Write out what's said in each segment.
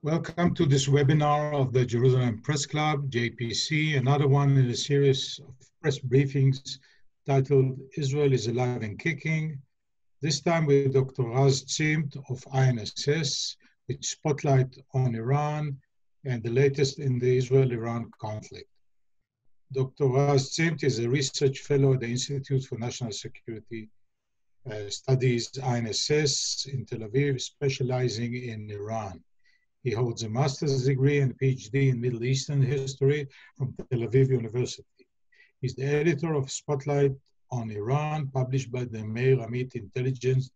Welcome to this webinar of the Jerusalem Press Club, JPC, another one in a series of press briefings titled Israel is Alive and Kicking, this time with Dr. Raz Zimmt of INSS, with spotlight on Iran and the latest in the Israel-Iran conflict. Dr. Raz Zimmt is a research fellow at the Institute for National Security Studies, INSS, in Tel Aviv, specializing in Iran. He holds a master's degree and a PhD in Middle Eastern history from Tel Aviv University. He's the editor of Spotlight on Iran, published by the Meir Amit Intelligence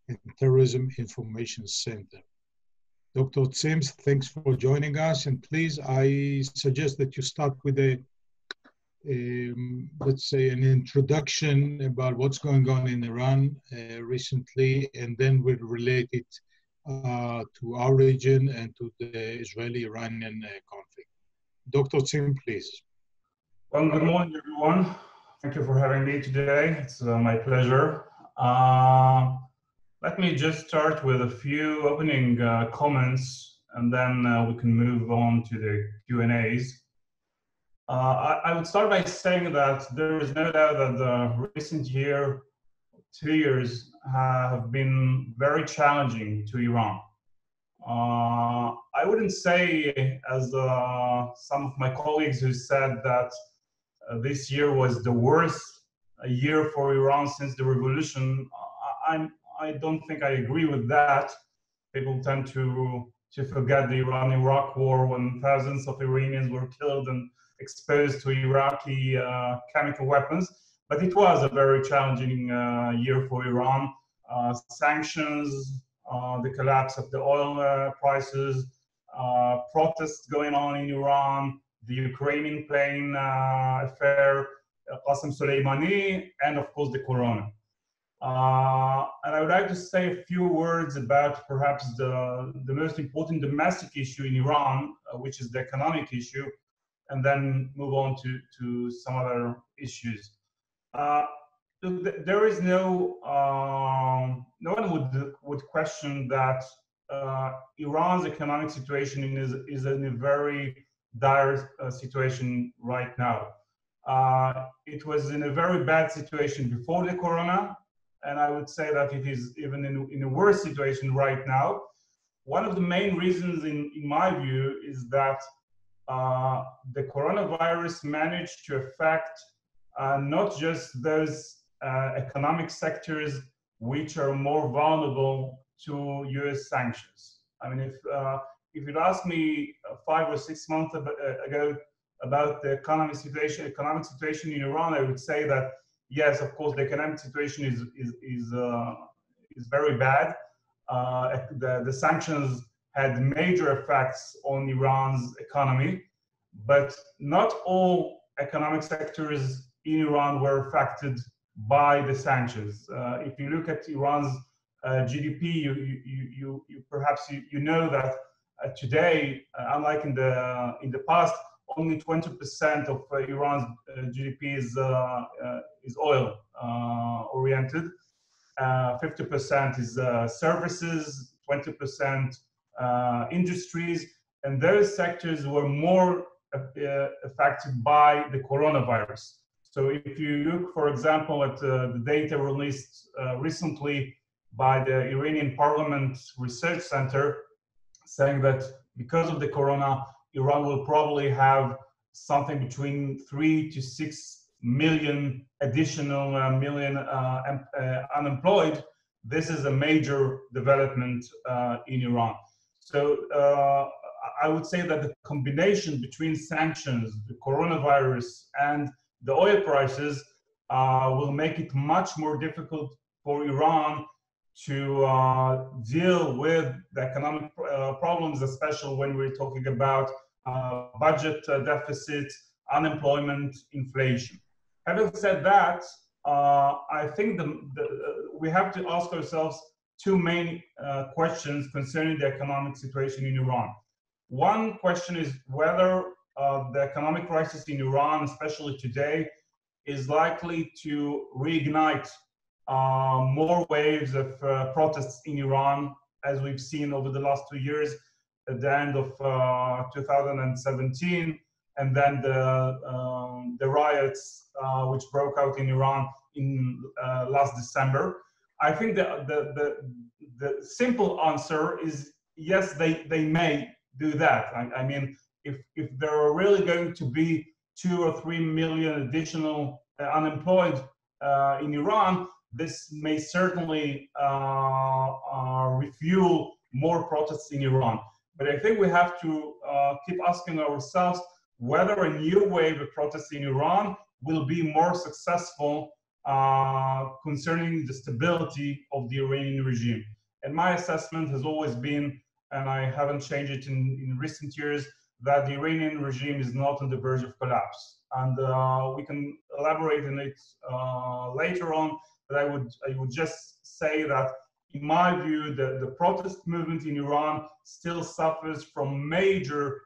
and Terrorism Information Center. Dr. Zimmt, thanks for joining us. And please, I suggest that you start with let's say, an introduction about what's going on in Iran recently, and then we'll relate it to our region and to the Israeli-Iranian conflict. Dr. Zimmt, please. Well, good morning, everyone. Thank you for having me today. It's my pleasure. Let me just start with a few opening comments, and then we can move on to the Q&As. I would start by saying that there is no doubt that the recent 2 years, have been very challenging to Iran. I wouldn't say, as some of my colleagues who said that this year was the worst year for Iran since the revolution. I don't think I agree with that. People tend to forget the Iran-Iraq war when thousands of Iranians were killed and exposed to Iraqi chemical weapons. But it was a very challenging year for Iran. Sanctions, the collapse of the oil prices, protests going on in Iran, the Ukrainian plane affair, Qasem Soleimani, and of course the corona. And I would like to say a few words about perhaps the most important domestic issue in Iran, which is the economic issue, and then move on to some other issues. There is no one would question that Iran's economic situation is in a very dire situation right now. It was in a very bad situation before the corona, and I would say that it is even in a worse situation right now. One of the main reasons, in my view, is that the coronavirus managed to affect not just those economic sectors which are more vulnerable to US sanctions. I mean, if you'd asked me 5 or 6 months ago about the economic situation in Iran, I would say that yes, of course, the economic situation is very bad. The sanctions had major effects on Iran's economy, but not all economic sectors in Iran were affected by the sanctions. If you look at Iran's GDP, you perhaps know that today, unlike in the past, only 20% of Iran's GDP is oil oriented. 50% is services, 20% industries, and those sectors were more affected by the coronavirus. So if you look, for example, at the data released recently by the Iranian Parliament Research Center, saying that because of the corona, Iran will probably have something between 3 to 6 million additional unemployed. This is a major development in Iran. So I would say that the combination between sanctions, the coronavirus, and the oil prices will make it much more difficult for Iran to deal with the economic problems, especially when we're talking about budget deficit, unemployment, inflation. Having said that, I think we have to ask ourselves two main questions concerning the economic situation in Iran. One question is whether the economic crisis in Iran, especially today, is likely to reignite more waves of protests in Iran, as we've seen over the last 2 years, at the end of 2017, and then the riots which broke out in Iran in last December. I think the simple answer is yes, they may do that. I mean, if there are really going to be 2 or 3 million additional unemployed in Iran, this may certainly refuel more protests in Iran. But I think we have to keep asking ourselves whether a new wave of protests in Iran will be more successful concerning the stability of the Iranian regime. And my assessment has always been, and I haven't changed it in recent years, that the Iranian regime is not on the verge of collapse. And we can elaborate on it later on, but I would just say that in my view, the protest movement in Iran still suffers from major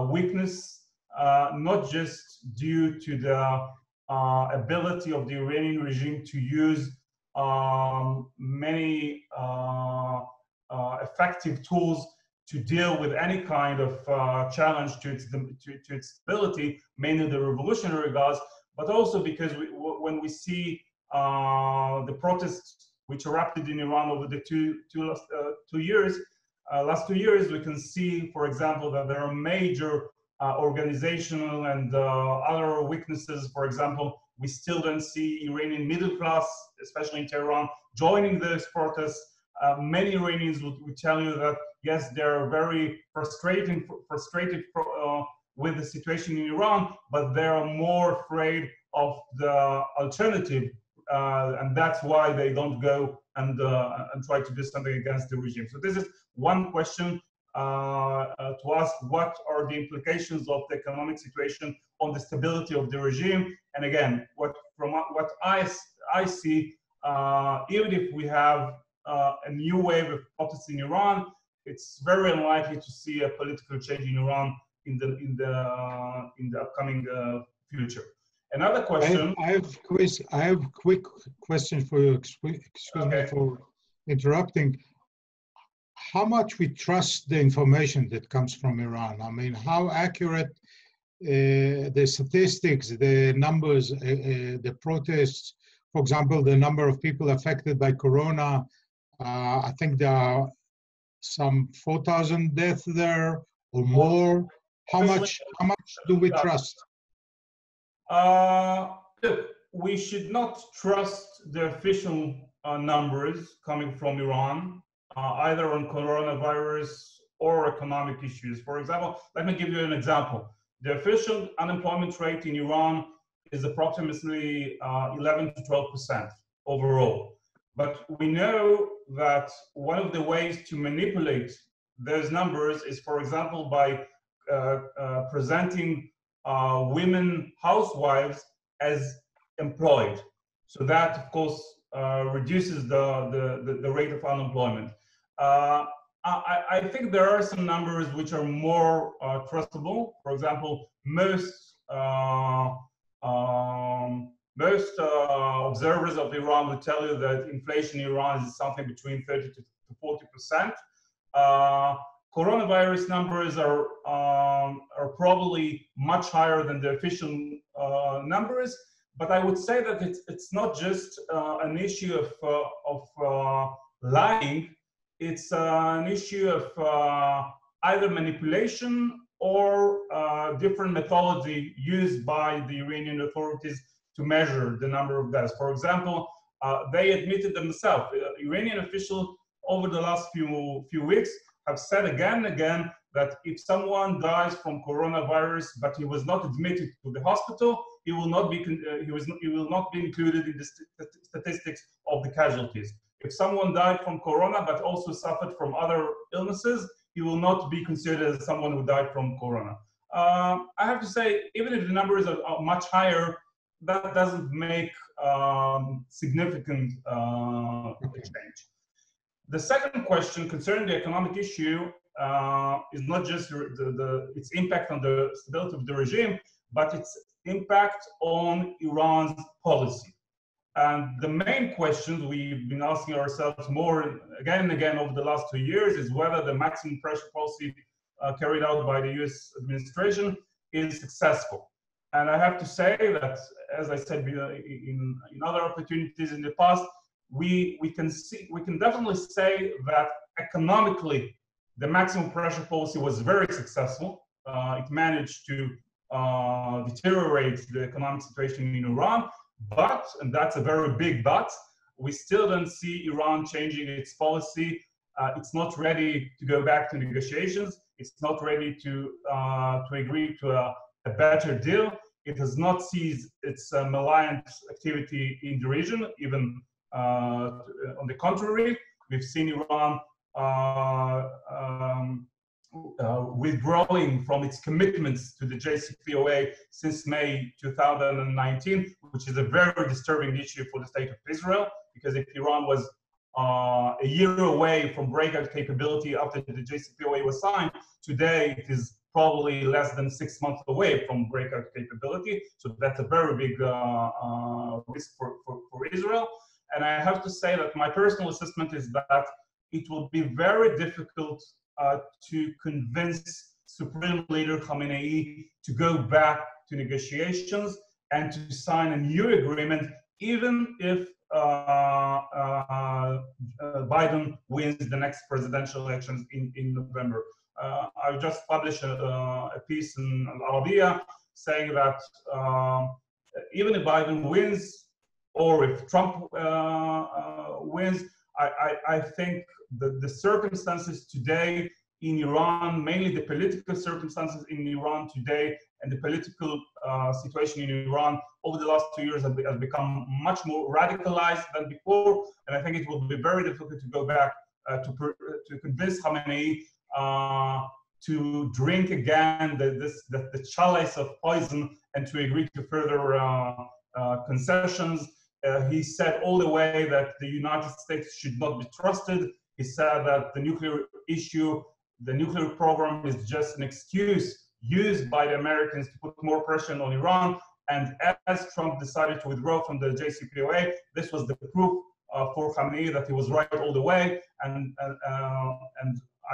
weakness, not just due to the ability of the Iranian regime to use many effective tools to deal with any kind of challenge to its stability, mainly the revolutionary guards, but also because when we see the protests which erupted in Iran over the last 2 years, we can see, for example, that there are major organizational and other weaknesses. For example, we still don't see Iranian middle class, especially in Tehran, joining those protests. Many Iranians would tell you that, yes, they're very frustrated with the situation in Iran, but they're more afraid of the alternative, and that's why they don't go and try to do something against the regime. So this is one question to ask: what are the implications of the economic situation on the stability of the regime? And again, from what I see, even if we have a new wave of protests in Iran, it's very unlikely to see a political change in Iran in the upcoming future. Another question. I have a quick question for you. Excuse me for interrupting. How much we trust the information that comes from Iran? I mean, how accurate the statistics, the numbers, the protests, for example, the number of people affected by corona. I think there are some 4,000 deaths there or more. How much do we trust? Look, we should not trust the official numbers coming from Iran, either on coronavirus or economic issues. For example, let me give you an example. The official unemployment rate in Iran is approximately 11 to 12% overall. But we know that one of the ways to manipulate those numbers is, for example, by presenting women housewives as employed. So that, of course, reduces the rate of unemployment. I think there are some numbers which are more trustable. For example, most observers of Iran would tell you that inflation in Iran is something between 30 to 40%. Coronavirus numbers are probably much higher than the official numbers, but I would say that it's not just an issue of lying. It's an issue of either manipulation or different methodology used by the Iranian authorities to measure the number of deaths. For example, they admitted themselves, Iranian officials over the last few weeks have said again and again that if someone dies from coronavirus but he was not admitted to the hospital, he will not be included in the statistics of the casualties. If someone died from corona but also suffered from other illnesses, he will not be considered as someone who died from corona. I have to say, even if the numbers are much higher, that doesn't make significant change. The second question concerning the economic issue is not just its impact on the stability of the regime, but its impact on Iran's policy. And the main questions we've been asking ourselves more again and again over the last 2 years is whether the maximum pressure policy carried out by the US administration is successful. And I have to say that, as I said in other opportunities in the past, we can definitely say that economically, the maximum pressure policy was very successful. It managed to deteriorate the economic situation in Iran, but, and that's a very big but, we still don't see Iran changing its policy. It's not ready to go back to negotiations. It's not ready to agree to a better deal. It has not ceased its malign activity in the region, even on the contrary. We've seen Iran withdrawing from its commitments to the JCPOA since May 2019, which is a very disturbing issue for the state of Israel, because if Iran was a year away from breakout capability after the JCPOA was signed, today it is probably less than 6 months away from breakout capability. So that's a very big risk for Israel. And I have to say that my personal assessment is that it will be very difficult to convince Supreme Leader Khamenei to go back to negotiations and to sign a new agreement, even if Biden wins the next presidential elections in November. I just published a piece in Al Arabiya saying that even if Biden wins, or if Trump wins, I think the circumstances today in Iran, mainly the political circumstances in Iran today, and the political situation in Iran over the last 2 years has become much more radicalized than before. And I think it will be very difficult to go back to convince Khamenei to drink again the chalice of poison and to agree to further concessions. He said all the way that the United States should not be trusted. He said that the nuclear issue, the nuclear program is just an excuse used by the Americans to put more pressure on Iran. And as Trump decided to withdraw from the JCPOA, this was the proof for Khamenei that he was right all the way. And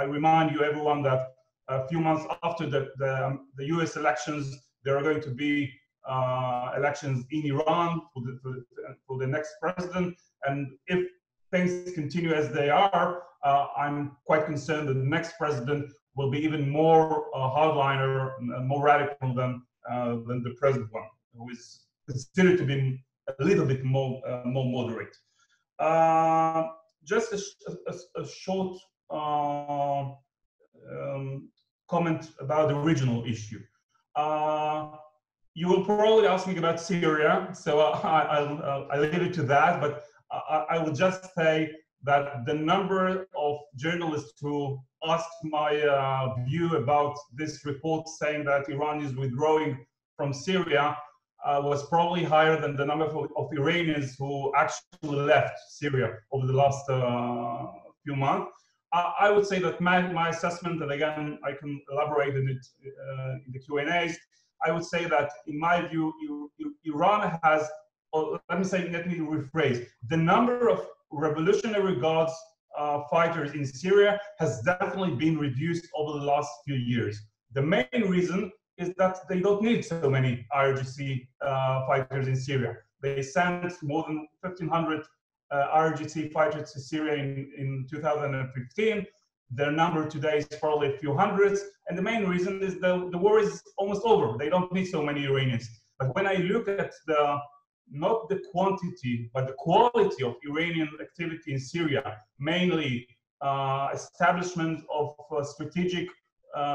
I remind you, everyone, that a few months after the US elections, there are going to be elections in Iran for the next president. And if things continue as they are, I'm quite concerned that the next president will be even more hardliner, more radical than the present one, who is considered to be a little bit more moderate. Just a short comment about the regional issue. You will probably ask me about Syria, so I'll leave it to that, but I will just say that the number of journalists who asked my view about this report saying that Iran is withdrawing from Syria was probably higher than the number of Iranians who actually left Syria over the last few months. I would say that my assessment, and again, I can elaborate on it in the Q&As, I would say that in my view, Iran has, or let me rephrase, the number of Revolutionary Guards fighters in Syria has definitely been reduced over the last few years. The main reason is that they don't need so many IRGC fighters in Syria. They sent more than 1,500 IRGC fighters to Syria in 2015. Their number today is probably a few hundreds. And the main reason is the war is almost over. They don't need so many Iranians. But when I look at not the quantity, but the quality of Iranian activity in Syria, mainly establishment of strategic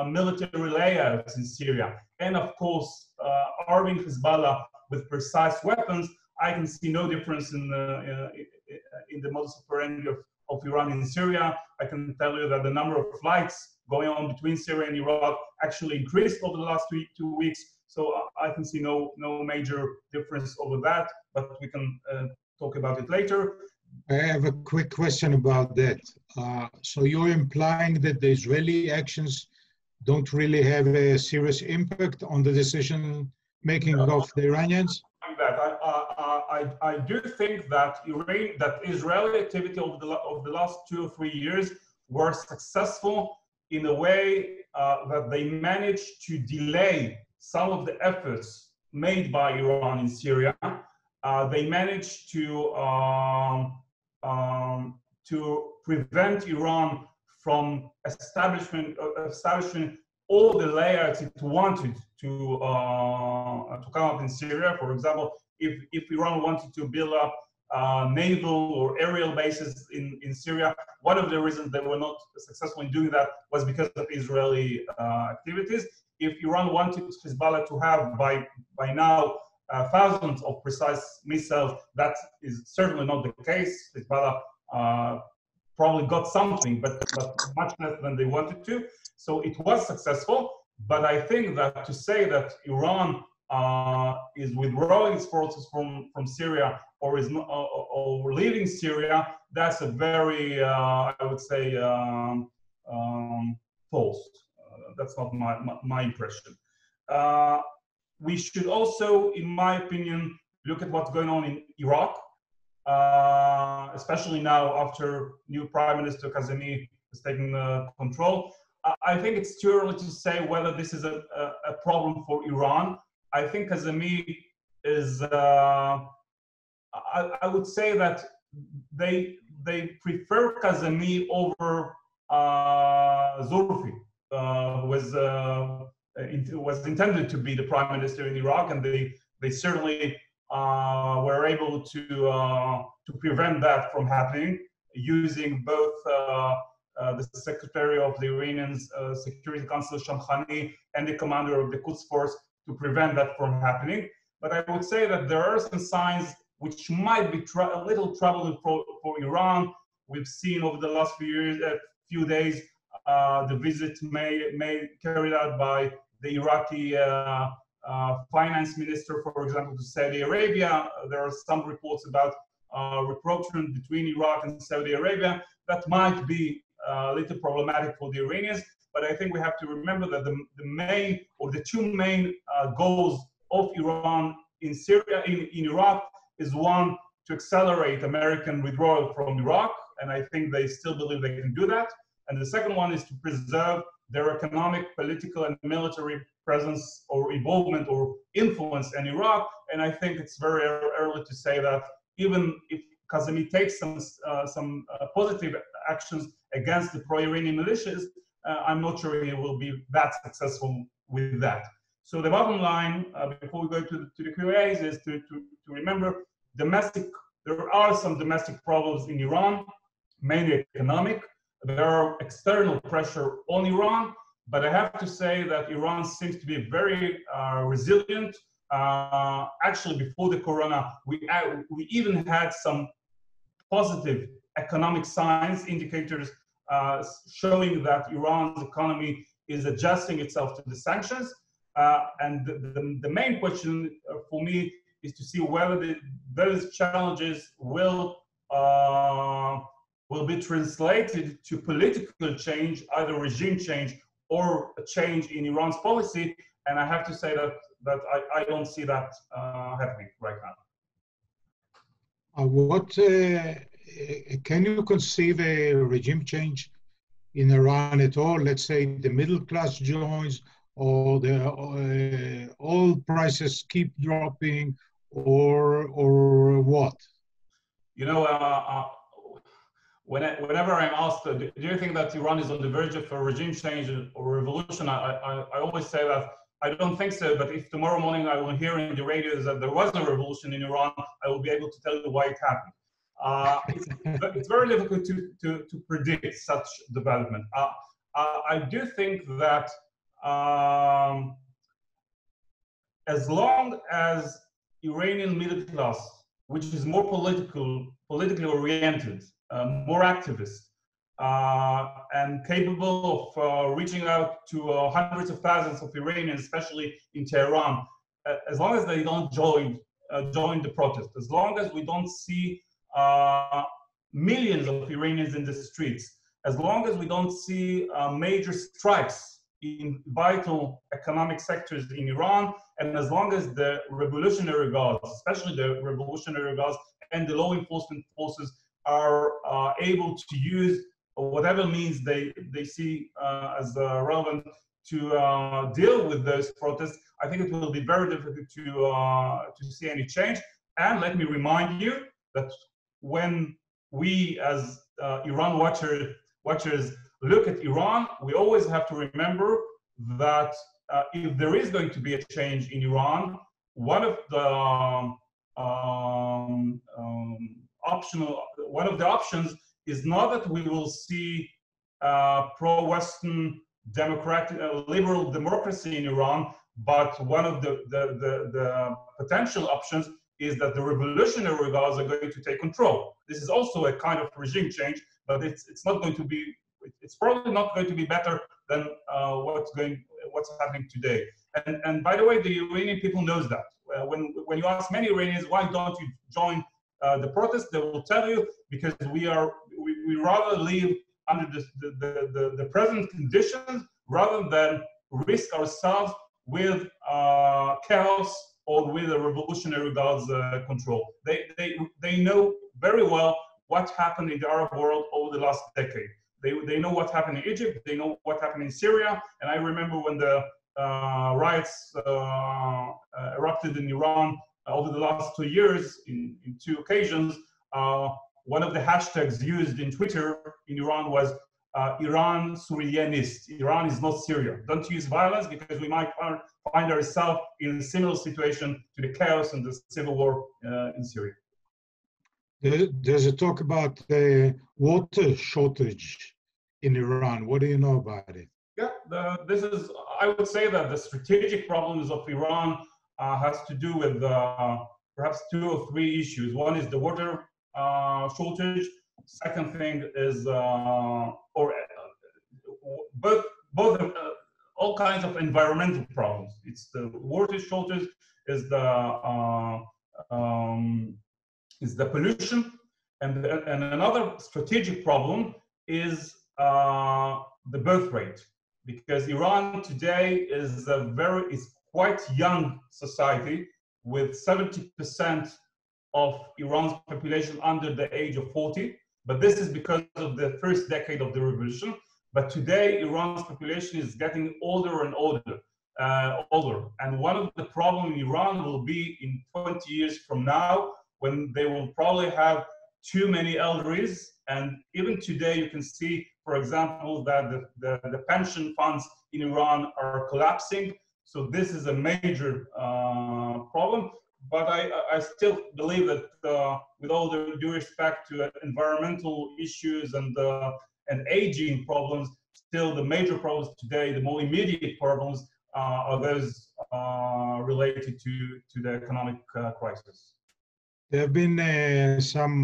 military layouts in Syria, and of course, arming Hezbollah with precise weapons, I can see no difference in the modus operandi of Iran in Syria. I can tell you that the number of flights going on between Syria and Iraq actually increased over the last 2 weeks. So I can see no major difference over that, but we can talk about it later. I have a quick question about that. So you're implying that the Israeli actions don't really have a serious impact on the decision-making of the Iranians? I do think that Israeli activity over the last 2 or 3 years were successful in a way that they managed to delay some of the efforts made by Iran in Syria. They managed to prevent Iran from establishing all the layers it wanted to come up in Syria. For example, if Iran wanted to build up naval or aerial bases in Syria, one of the reasons they were not successful in doing that was because of Israeli activities. If Iran wanted Hezbollah to have by now thousands of precise missiles, that is certainly not the case. Hezbollah probably got something, but much less than they wanted to. So it was successful, but I think that to say that Iran is withdrawing its forces from Syria or is or leaving Syria, that's a very I would say false. That's not my impression. We should also, in my opinion, look at what's going on in Iraq, especially now after new Prime Minister Kazemi has taken control. I think it's too early to say whether this is a problem for Iran. I think Kazemi is, I would say that they prefer Kazemi over Zurfi, who was intended to be the prime minister in Iraq, and they certainly were able to prevent that from happening using both the secretary of the Iranian Security Council, Shamkhani, and the commander of the Quds Force to prevent that from happening. But I would say that there are some signs which might be a little troubling for Iran. We've seen over the last few days the visit carried out by the Iraqi finance minister, for example, to Saudi Arabia. There are some reports about rapprochement between Iraq and Saudi Arabia that might be a little problematic for the Iranians. But I think we have to remember that the two main goals of Iran in Syria, in Iraq, is one, to accelerate American withdrawal from Iraq, and I think they still believe they can do that. And the second one is to preserve their economic, political, and military presence or involvement or influence in Iraq. And I think it's very early to say that even if Kazemi takes some positive actions against the pro-Iranian militias, I'm not sure he will be that successful with that. So the bottom line, before we go to the Q&As, is to remember there are some domestic problems in Iran, mainly economic. There are external pressure on Iran, but I have to say that Iran seems to be very resilient. Actually, before the corona, we even had some positive economic signs, indicators showing that Iran's economy is adjusting itself to the sanctions. And the main question for me is to see whether those challenges will be translated to political change, either regime change or a change in Iran's policy. And I have to say that I don't see that happening right now. Can you conceive a regime change in Iran at all? Let's say the middle class joins, or the oil prices keep dropping, or what? You know, whenever I'm asked, do you think that Iran is on the verge of a regime change or revolution? I always say that I don't think so, but if tomorrow morning I will hear in the radio that there was a revolution in Iran, I will be able to tell you why it happened. It's very difficult to predict such development. I do think that as long as Iranian middle class, which is more politically oriented, more activist, and capable of reaching out to hundreds of thousands of Iranians, especially in Tehran, as long as they don't join the protest, as long as we don't see millions of Iranians in the streets, as long as we don't see major strikes in vital economic sectors in Iran, and as long as the revolutionary guards, especially the revolutionary guards and the law enforcement forces, are able to use whatever means they see as relevant to deal with those protests, I think it will be very difficult to see any change. And let me remind you that when we as Iran watchers look at Iran, we always have to remember that if there is going to be a change in Iran, one of the options is not that we will see pro-Western democratic, liberal democracy in Iran, but one of the potential options is that the revolutionary guards are going to take control. This is also a kind of regime change, but it's not going to be. It's probably not going to be better than what's happening today. And by the way, the Iranian people knows that. When you ask many Iranians why don't you join the protest, they will tell you because we rather live under the present conditions rather than risk ourselves with chaos or with the revolutionary guards control. They know very well what happened in the Arab world over the last decade. They know what happened in Egypt, they know what happened in Syria, and I remember when the riots erupted in Iran over the last 2 years in 2 occasions. One of the hashtags used in Twitter in Iran was Iran Syrianist. Iran is not Syria. Don't use violence because we might find ourselves in a similar situation to the chaos and the civil war in Syria. There's a talk about the water shortage in Iran. What do you know about it? Yeah, I would say that the strategic problems of Iran has to do with perhaps 2 or 3 issues. One is the water shortage. Second thing is, all kinds of environmental problems. It's the water shortage, is the pollution, and another strategic problem is the birth rate, because Iran today is quite young society with 70% of Iran's population under the age of 40. But this is because of the first decade of the revolution. But today, Iran's population is getting older and older. And one of the problems in Iran will be in 20 years from now, when they will probably have too many elderlies. And even today, you can see, for example, that the pension funds in Iran are collapsing. So this is a major problem. But I still believe that with all the due respect to environmental issues and aging problems, still the major problems today, the more immediate problems are those related to the economic crisis. There have been some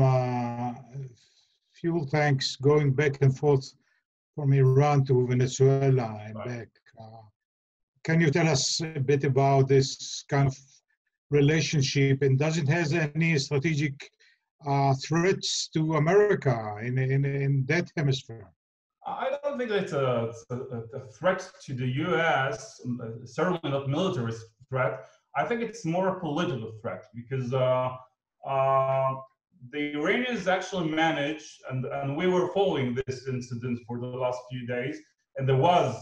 fuel tanks going back and forth from Iran to Venezuela and back. Can you tell us a bit about this kind of relationship, and does it have any strategic threats to America in that hemisphere? I don't think it's a threat to the U.S., certainly not military threat. I think it's more a political threat, because the Iranians actually managed, and we were following this incident for the last few days, and there was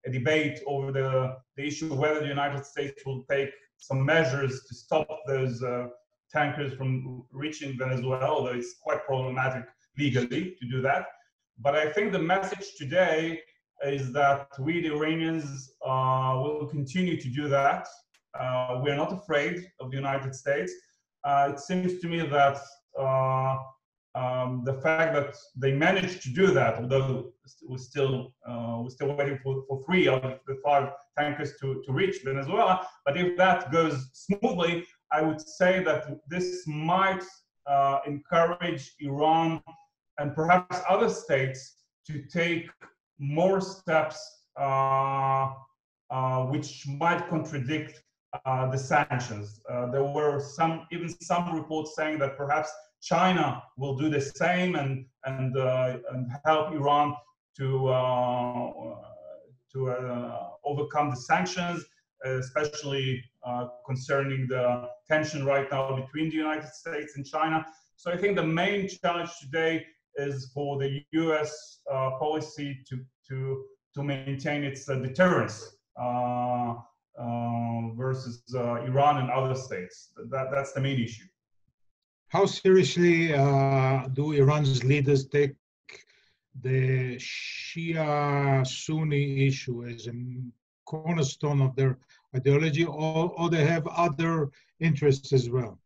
a debate over the issue of whether the United States will take some measures to stop those tankers from reaching Venezuela, although it's quite problematic legally to do that. But I think the message today is that we, the Iranians, will continue to do that. We're not afraid of the United States. It seems to me that the fact that they managed to do that, although we're still waiting for 3 out of the 5 tankers to reach Venezuela, but if that goes smoothly, I would say that this might encourage Iran and perhaps other states to take more steps which might contradict the sanctions. There were even some reports saying that perhaps China will do the same and help Iran to overcome the sanctions, especially concerning the tension right now between the United States and China. So I think the main challenge today is for the U.S. Policy to maintain its deterrence versus Iran and other states. That's the main issue. How seriously do Iran's leaders take the Shia-Sunni issue as a cornerstone of their ideology, or they have other interests as well?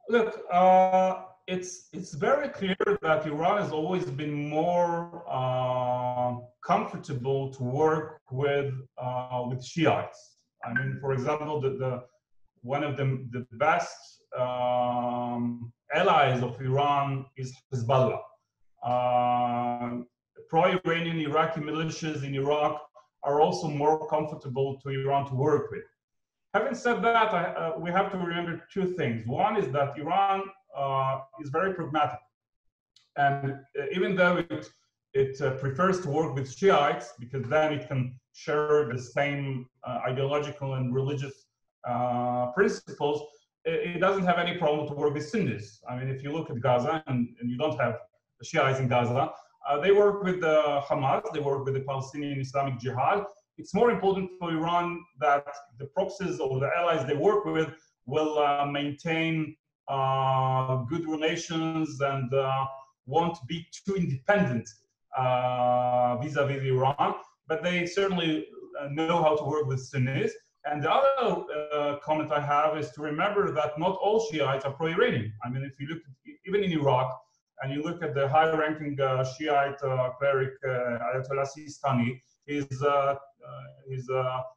Look, it's very clear that Iran has always been more comfortable to work with Shiites. I mean, for example, one of the best allies of Iran is Hezbollah. Pro-Iranian Iraqi militias in Iraq are also more comfortable to Iran to work with. Having said that, we have to remember two things. One is that Iran is very pragmatic. And even though it prefers to work with Shiites, because then it can share the same ideological and religious principles, it doesn't have any problem to work with Sunnis. I mean, if you look at Gaza, and you don't have the Shiites in Gaza, they work with the Hamas, they work with the Palestinian Islamic Jihad. It's more important for Iran that the proxies or the allies they work with will maintain good relations and won't be too independent vis-a-vis Iran, but they certainly know how to work with Sunnis. And the other comment I have is to remember that not all Shiites are pro-Iranian. I mean, if you look at, even in Iraq, and you look at the high-ranking Shiite cleric Ayatollah Sistani, he's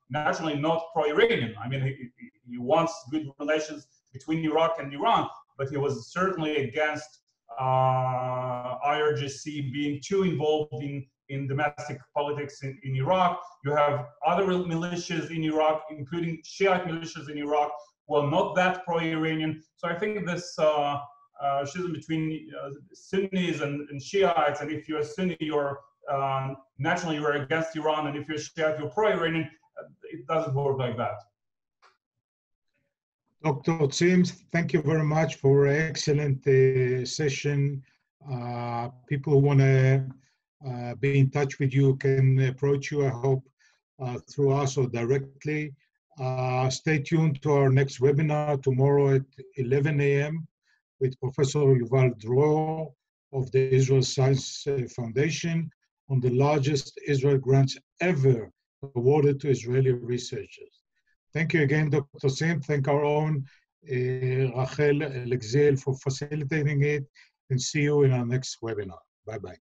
naturally not pro-Iranian. I mean, he wants good relations between Iraq and Iran, but he was certainly against IRGC being too involved in domestic politics in Iraq. You have other militias in Iraq, including Shiite militias in Iraq, who are not that pro-Iranian. So I think this schism between Sunnis and Shiites, and if you're a Sunni, you're naturally you're against Iran, and if you're Shiite, you're pro-Iranian, it doesn't work like that. Dr. Zimmt, thank you very much for an excellent session. People who want to be in touch with you can approach you, I hope, through us or directly. Stay tuned to our next webinar tomorrow at 11 a.m. with Professor Yuval Dror of the Israel Science Foundation on the largest Israel grants ever awarded to Israeli researchers. Thank you again, Dr. Zimmt. Thank our own Rachel Alexel for facilitating it, and see you in our next webinar. Bye-bye.